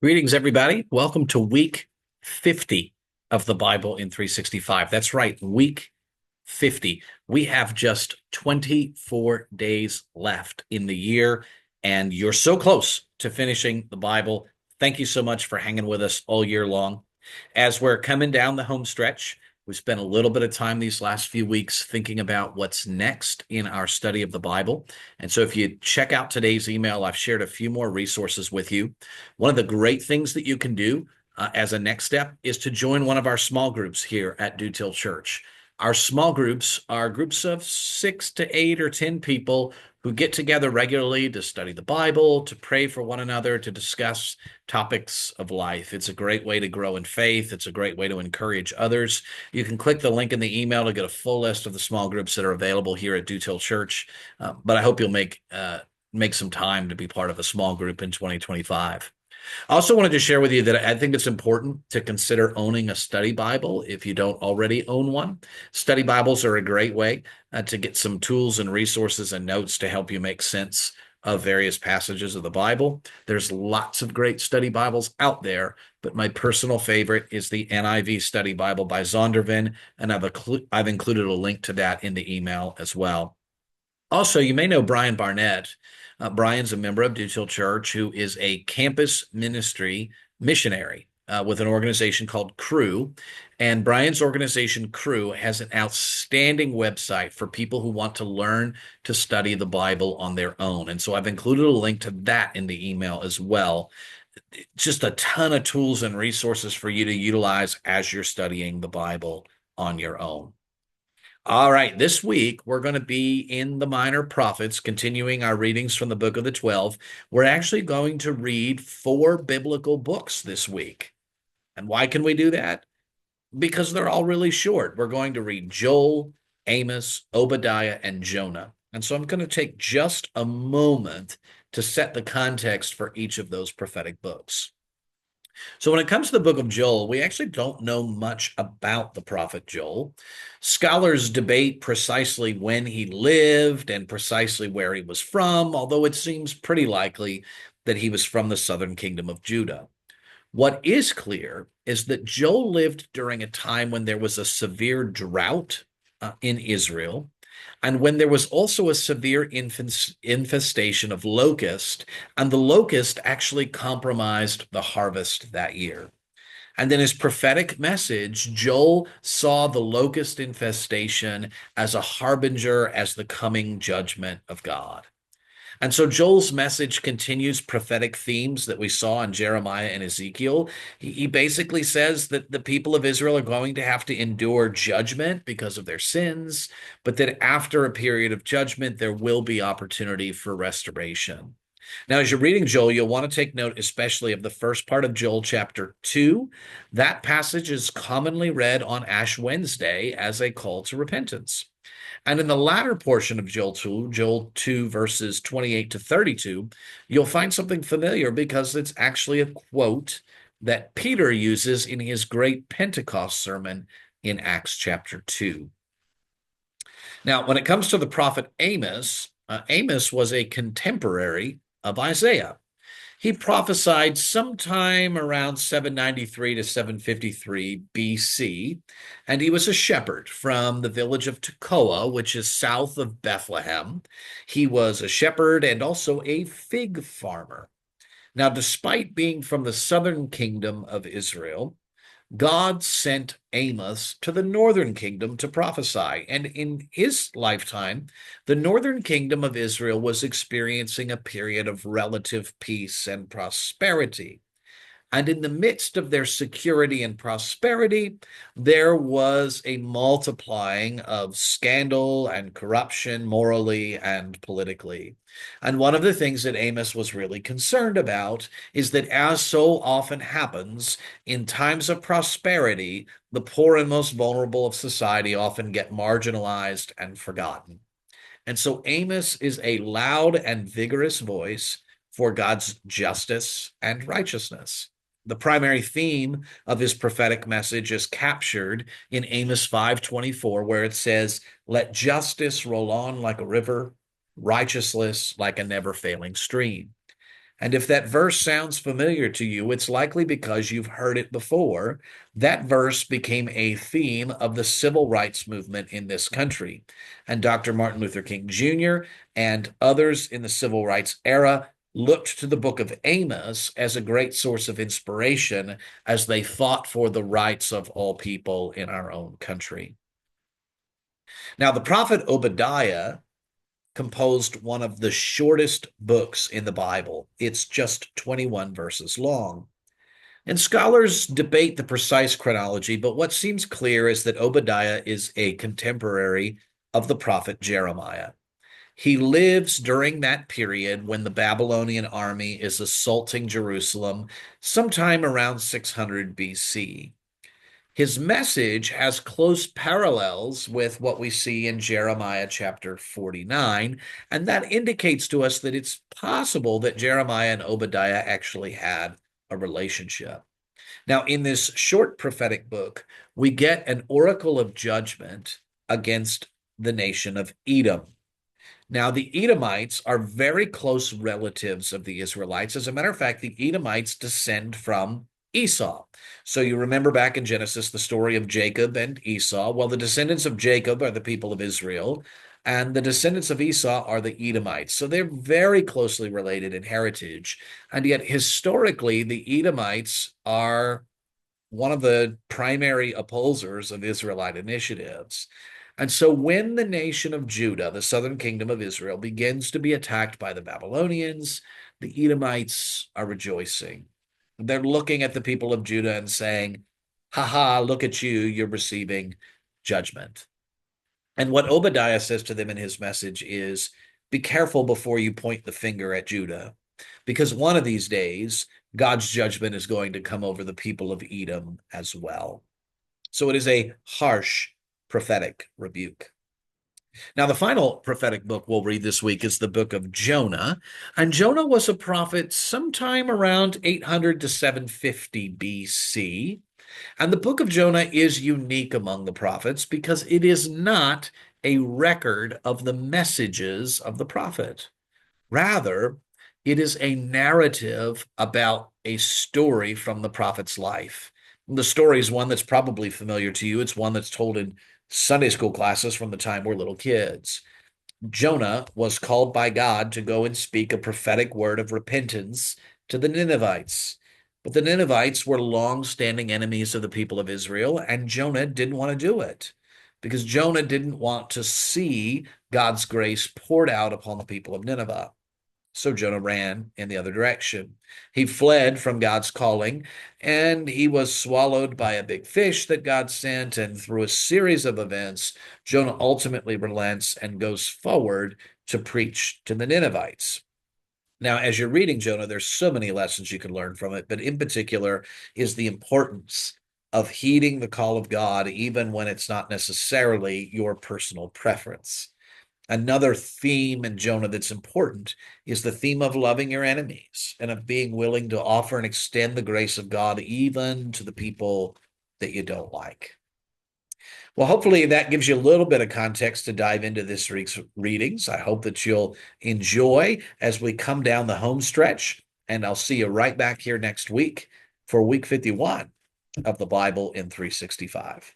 Greetings, everybody. Welcome to week 50 of the Bible in 365. That's right, week 50. We have just 24 days left in the year, and you're so close to finishing the Bible. Thank you so much for hanging with us all year long. As we're coming down the home stretch, we spent a little bit of time these last few weeks thinking about what's next in our study of the Bible. And so if you check out today's email, I've shared a few more resources with you. One of the great things that you can do as a next step is to join one of our small groups here at Dutill Church. Our small groups are groups of 6 to 8 or 10 people who get together regularly to study the Bible, to pray for one another, to discuss topics of life. It's a great way to grow in faith. It's a great way to encourage others. You can click the link in the email to get a full list of the small groups that are available here at Dutill Church. But I hope you'll make some time to be part of a small group in 2025. I also wanted to share with you that I think it's important to consider owning a study Bible if you don't already own one. Study Bibles are a great way to get some tools and resources and notes to help you make sense of various passages of the Bible. There's lots of great study Bibles out there, but my personal favorite is the NIV Study Bible by Zondervan, and I've included a link to that in the email as well. Also, you may know Brian Barnett. Brian's a member of Dutill Church who is a campus ministry missionary with an organization called Cru. And Brian's organization, Cru, has an outstanding website for people who want to learn to study the Bible on their own. And so I've included a link to that in the email as well. Just a ton of tools and resources for you to utilize as you're studying the Bible on your own. All right, this week we're going to be in the Minor Prophets, continuing our readings from the Book of the 12. We're actually going to read 4 biblical books this week. And why can we do that? Because they're all really short. We're going to read Joel, Amos, Obadiah, and Jonah. And so I'm going to take just a moment to set the context for each of those prophetic books. So when it comes to the book of Joel, we actually don't know much about the prophet Joel. Scholars debate precisely when he lived and precisely where he was from, although it seems pretty likely that he was from the southern kingdom of Judah. What is clear is that Joel lived during a time when there was a severe drought in Israel, and when there was also a severe infestation of locust, and the locust actually compromised the harvest that year. And then his prophetic message, Joel saw the locust infestation as a harbinger, as the coming judgment of God. And so Joel's message continues prophetic themes that we saw in Jeremiah and Ezekiel. He basically says that the people of Israel are going to have to endure judgment because of their sins, but that after a period of judgment, there will be opportunity for restoration. Now, as you're reading Joel, you'll want to take note especially of the first part of Joel chapter 2. That passage is commonly read on Ash Wednesday as a call to repentance. And in the latter portion of Joel 2, verses 28 to 32, you'll find something familiar because it's actually a quote that Peter uses in his great Pentecost sermon in Acts chapter 2. Now, when it comes to the prophet Amos, Amos was a contemporary of Isaiah. He prophesied sometime around 793 to 753 BC, and he was a shepherd from the village of Tekoa, which is south of Bethlehem. He was a shepherd and also a fig farmer. Now, despite being from the southern kingdom of Israel, God sent Amos to the northern kingdom to prophesy. And in his lifetime, the northern kingdom of Israel was experiencing a period of relative peace and prosperity. And in the midst of their security and prosperity, there was a multiplying of scandal and corruption morally and politically. And one of the things that Amos was really concerned about is that, as so often happens, in times of prosperity, the poor and most vulnerable of society often get marginalized and forgotten. And so Amos is a loud and vigorous voice for God's justice and righteousness. The primary theme of his prophetic message is captured in Amos 5:24, where it says, "Let justice roll on like a river, righteousness like a never-failing stream." And if that verse sounds familiar to you, it's likely because you've heard it before. That verse became a theme of the civil rights movement in this country. And Dr. Martin Luther King Jr. and others in the civil rights era looked to the book of Amos as a great source of inspiration as they fought for the rights of all people in our own country. Now, the prophet Obadiah composed one of the shortest books in the Bible. It's just 21 verses long. And scholars debate the precise chronology, but what seems clear is that Obadiah is a contemporary of the prophet Jeremiah. He lives during that period when the Babylonian army is assaulting Jerusalem sometime around 600 BC. His message has close parallels with what we see in Jeremiah chapter 49, and that indicates to us that it's possible that Jeremiah and Obadiah actually had a relationship. Now, in this short prophetic book, we get an oracle of judgment against the nation of Edom. Now, the Edomites are very close relatives of the Israelites. As a matter of fact, the Edomites descend from Esau. So you remember back in Genesis the story of Jacob and Esau. Well, the descendants of Jacob are the people of Israel, and the descendants of Esau are the Edomites. So they're very closely related in heritage. And yet, historically, the Edomites are one of the primary opposers of Israelite initiatives. And so when the nation of Judah, the southern kingdom of Israel, begins to be attacked by the Babylonians, the Edomites are rejoicing. They're looking at the people of Judah and saying, ha ha, look at you, you're receiving judgment. And what Obadiah says to them in his message is, be careful before you point the finger at Judah, because one of these days, God's judgment is going to come over the people of Edom as well. So it is a harsh prophetic rebuke. Now, the final prophetic book we'll read this week is the book of Jonah. And Jonah was a prophet sometime around 800 to 750 BC. And the book of Jonah is unique among the prophets because it is not a record of the messages of the prophet. Rather, it is a narrative about a story from the prophet's life. The story is one that's probably familiar to you. It's one that's told in Sunday school classes from the time we're little kids. Jonah was called by God to go and speak a prophetic word of repentance to the Ninevites. But the Ninevites were long-standing enemies of the people of Israel, and Jonah didn't want to do it because Jonah didn't want to see God's grace poured out upon the people of Nineveh. So Jonah ran in the other direction. He fled from God's calling, and he was swallowed by a big fish that God sent. And through a series of events, Jonah ultimately relents and goes forward to preach to the Ninevites. Now, as you're reading Jonah, there's so many lessons you can learn from it, but in particular is the importance of heeding the call of God, even when it's not necessarily your personal preference. Another theme in Jonah that's important is the theme of loving your enemies and of being willing to offer and extend the grace of God even to the people that you don't like. Well, hopefully that gives you a little bit of context to dive into this week's readings. I hope that you'll enjoy as we come down the home stretch, and I'll see you right back here next week for week 51 of the Bible in 365.